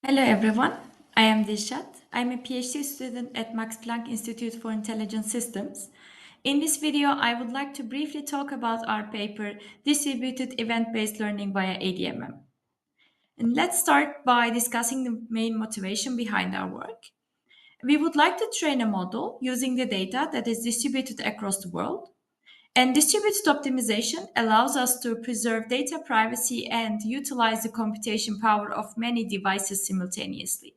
Hello everyone, I am Dilsad. I am a PhD student at Max Planck Institute for Intelligent Systems. In this video, I would like to briefly talk about our paper, Distributed Event-Based Learning via ADMM. And let's start by discussing the main motivation behind our work. We would like to train a model using the data that is distributed across the world. And distributed optimization allows us to preserve data privacy and utilize the computation power of many devices simultaneously.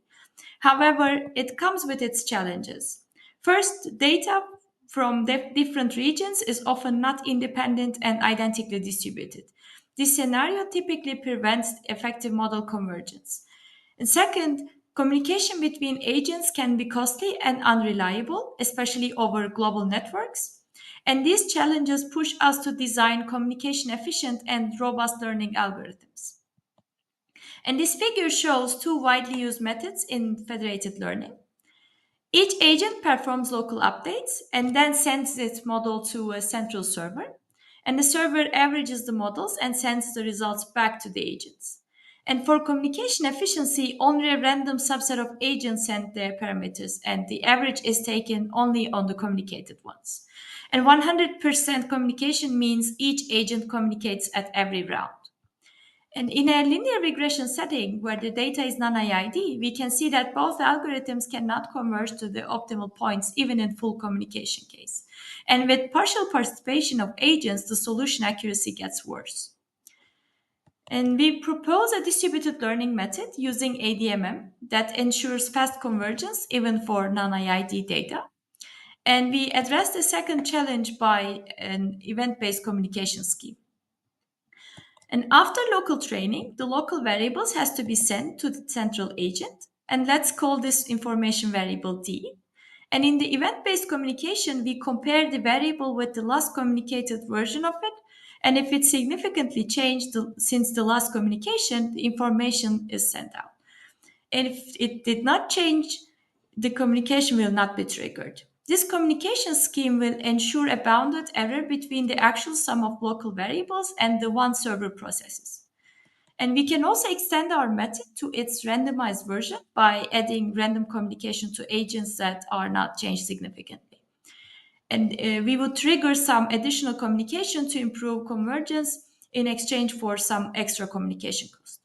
However, it comes with its challenges. First, data from different regions is often not independent and identically distributed. This scenario typically prevents effective model convergence. And second, communication between agents can be costly and unreliable, especially over global networks. And these challenges push us to design communication efficient and robust learning algorithms. And this figure shows two widely used methods in federated learning. Each agent performs local updates and then sends its model to a central server. And the server averages the models and sends the results back to the agents. And for communication efficiency, only a random subset of agents send their parameters, and the average is taken only on the communicated ones. And 100% communication means each agent communicates at every round. And in a linear regression setting where the data is non-IID, we can see that both algorithms cannot converge to the optimal points even in full communication case. And with partial participation of agents, the solution accuracy gets worse. And we propose a distributed learning method using ADMM that ensures fast convergence even for non-IID data. And we address the second challenge by an event-based communication scheme. And after local training, the local variables has to be sent to the central agent. And let's call this information variable D. And in the event-based communication, we compare the variable with the last communicated version of it. And if it significantly changed since the last communication, the information is sent out. And if it did not change, the communication will not be triggered. This communication scheme will ensure a bounded error between the actual sum of local variables and the one server processes. And we can also extend our method to its randomized version by adding random communication to agents that are not changed significantly. And we would trigger some additional communication to improve convergence in exchange for some extra communication cost.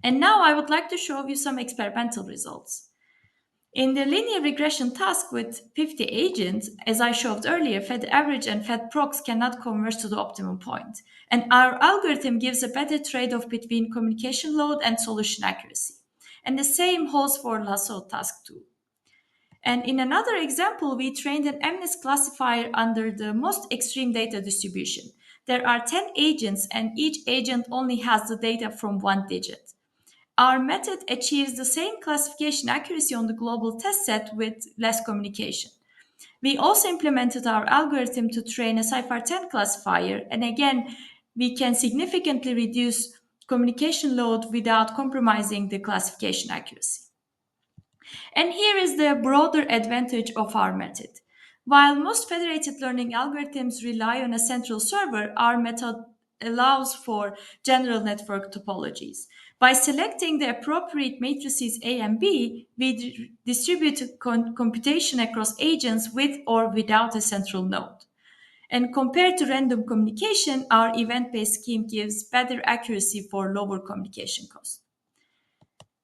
And now I would like to show you some experimental results. In the linear regression task with 50 agents, as I showed earlier, Fed average and Fed prox cannot converge to the optimum point. And our algorithm gives a better trade-off between communication load and solution accuracy. And the same holds for lasso task 2. And in another example, we trained an MNIST classifier under the most extreme data distribution. There are 10 agents, and each agent only has the data from one digit. Our method achieves the same classification accuracy on the global test set with less communication. We also implemented our algorithm to train a CIFAR10 classifier, and again, we can significantly reduce communication load without compromising the classification accuracy. And here is the broader advantage of our method. While most federated learning algorithms rely on a central server, our method allows for general network topologies. By selecting the appropriate matrices A and B, we distribute computation across agents with or without a central node. And compared to random communication, our event-based scheme gives better accuracy for lower communication costs.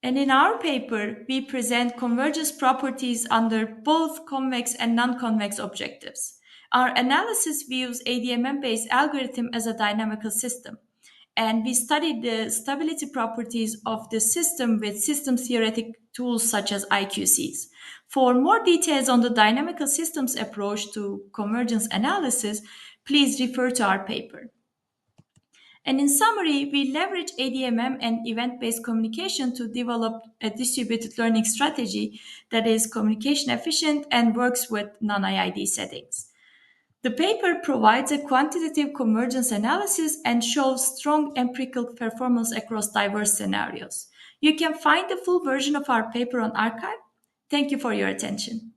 And in our paper, we present convergence properties under both convex and non-convex objectives. Our analysis views ADMM-based algorithm as a dynamical system, and we studied the stability properties of the system with system theoretic tools such as IQCs. For more details on the dynamical systems approach to convergence analysis, please refer to our paper. And in summary, we leverage ADMM and event-based communication to develop a distributed learning strategy that is communication efficient and works with non-IID settings. The paper provides a quantitative convergence analysis and shows strong empirical performance across diverse scenarios. You can find the full version of our paper on arXiv. Thank you for your attention.